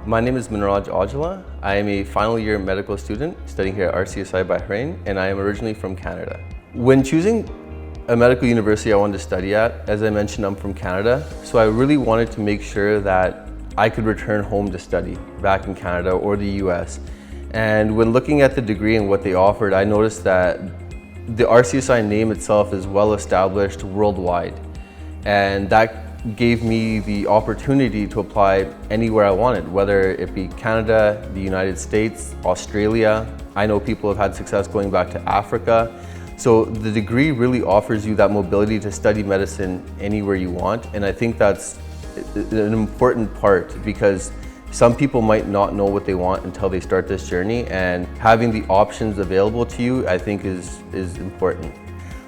My name is Manraj Aujla. I am a final year medical student studying here at RCSI Bahrain, and I am originally from Canada. When choosing a medical university I wanted to study at, as I mentioned, I'm from Canada, so I really wanted to make sure that I could return home to study back in Canada or the US. And when looking at the degree and what they offered, I noticed that the RCSI name itself is well established worldwide, and that gave me the opportunity to apply anywhere I wanted, whether it be Canada, the United States, Australia. I know people have had success going back to Africa. So the degree really offers you that mobility to study medicine anywhere you want, and I think that's an important part because some people might not know what they want until they start this journey, and having the options available to you I think is important.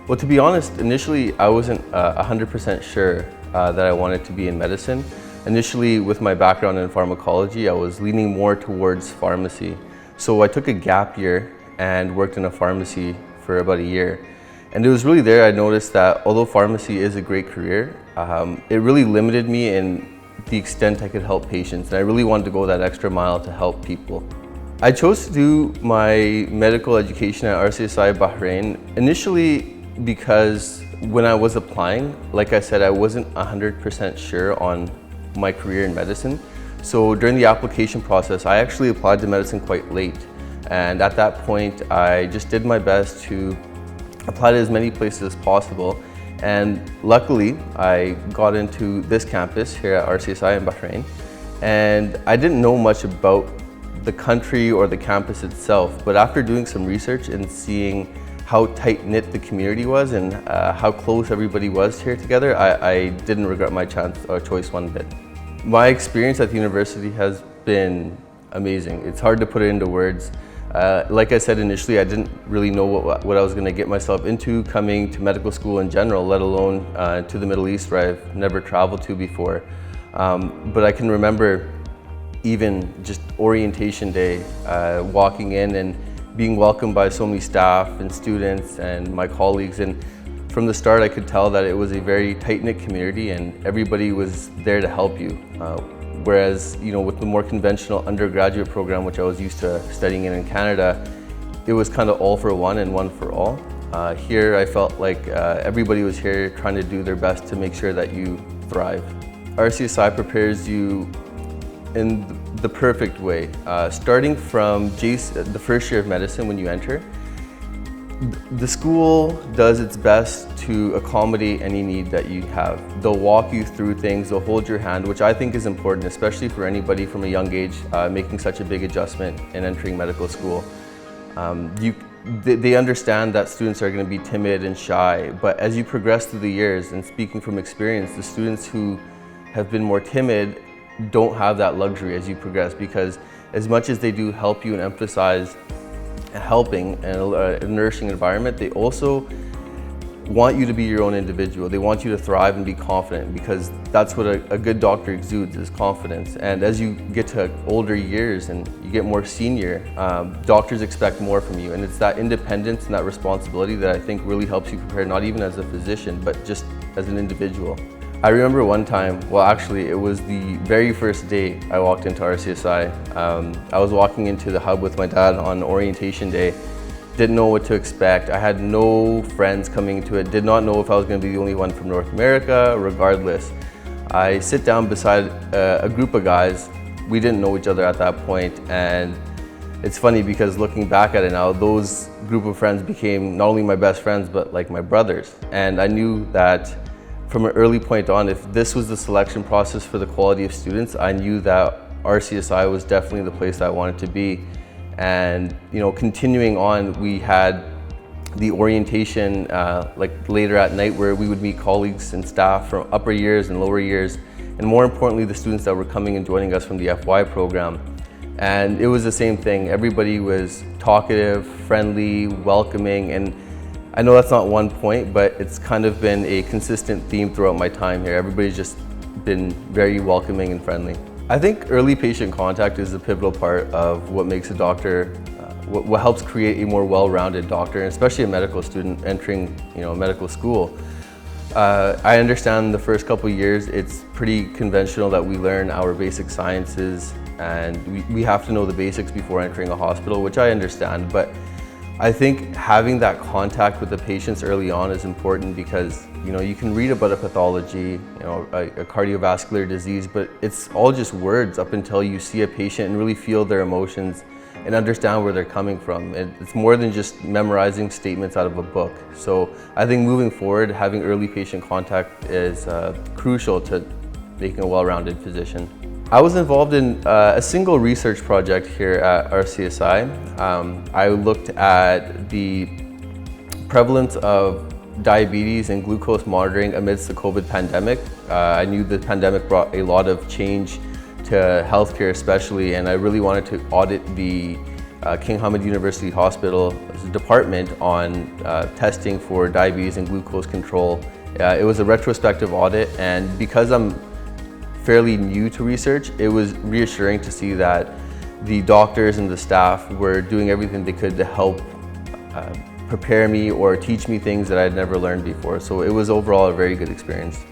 Well, to be honest, initially I wasn't 100% sure that I wanted to be in medicine. Initially, with my background in pharmacology, I was leaning more towards pharmacy. So I took a gap year and worked in a pharmacy for about a year. And it was really there I noticed that although pharmacy is a great career, it really limited me in the extent I could help patients. And I really wanted to go that extra mile to help people. I chose to do my medical education at RCSI Bahrain initially because when I was applying, like I said, I wasn't 100% sure on my career in medicine. So during the application process, I actually applied to medicine quite late. And at that point, I just did my best to apply to as many places as possible. And luckily, I got into this campus here at RCSI in Bahrain. And I didn't know much about the country or the campus itself, but after doing some research and seeing how tight-knit the community was and how close everybody was here together, I didn't regret my choice one bit. My experience at the university has been amazing. It's hard to put it into words. Like I said initially, I didn't really know what I was going to get myself into coming to medical school in general, let alone to the Middle East where I've never traveled to before. But I can remember even just orientation day, walking in and being welcomed by so many staff and students and my colleagues, and from the start I could tell that it was a very tight-knit community and everybody was there to help you. Whereas, with the more conventional undergraduate program, which I was used to studying in Canada, it was kind of all for one and one for all. Here I felt like everybody was here trying to do their best to make sure that you thrive. RCSI prepares you in the perfect way. Starting from the first year of medicine when you enter, the school does its best to accommodate any need that you have. They'll walk you through things, they'll hold your hand, which I think is important, especially for anybody from a young age making such a big adjustment in entering medical school. They understand that students are going to be timid and shy, but as you progress through the years, and speaking from experience, the students who have been more timid don't have that luxury as you progress, because as much as they do help you and emphasize helping and a nourishing environment, they also want you to be your own individual. They want you to thrive and be confident, because that's what a good doctor exudes, is confidence. And as you get to older years and you get more senior, doctors expect more from you, and it's that independence and that responsibility that I think really helps you prepare, not even as a physician, but just as an individual. I remember one time, well actually it was the very first day I walked into RCSI. I was walking into the hub with my dad on orientation day, didn't know what to expect. I had no friends coming to it, did not know if I was going to be the only one from North America. Regardless, I sit down beside a group of guys. We didn't know each other at that point, and it's funny because looking back at it now, those group of friends became not only my best friends, but like my brothers. And I knew that from an early point on, if this was the selection process for the quality of students, I knew that RCSI was definitely the place that I wanted to be. And continuing on, we had the orientation like later at night, where we would meet colleagues and staff from upper years and lower years, and more importantly, the students that were coming and joining us from the FY program. And it was the same thing. Everybody was talkative, friendly, welcoming, and I know that's not one point, but it's kind of been a consistent theme throughout my time here. Everybody's just been very welcoming and friendly. I think early patient contact is a pivotal part of what makes a doctor, what helps create a more well-rounded doctor, and especially a medical student entering medical school. I understand the first couple of years it's pretty conventional that we learn our basic sciences and we have to know the basics before entering a hospital, which I understand, but I think having that contact with the patients early on is important because, you can read about a pathology, a cardiovascular disease, but it's all just words up until you see a patient and really feel their emotions and understand where they're coming from. It's more than just memorizing statements out of a book. So I think moving forward, having early patient contact is crucial to making a well-rounded physician. I was involved in a single research project here at RCSI. I looked at the prevalence of diabetes and glucose monitoring amidst the COVID pandemic. I knew the pandemic brought a lot of change to healthcare especially, and I really wanted to audit the King Hamad University Hospital department on testing for diabetes and glucose control. It was a retrospective audit, and because I'm fairly new to research, it was reassuring to see that the doctors and the staff were doing everything they could to help prepare me or teach me things that I'd never learned before. So it was overall a very good experience.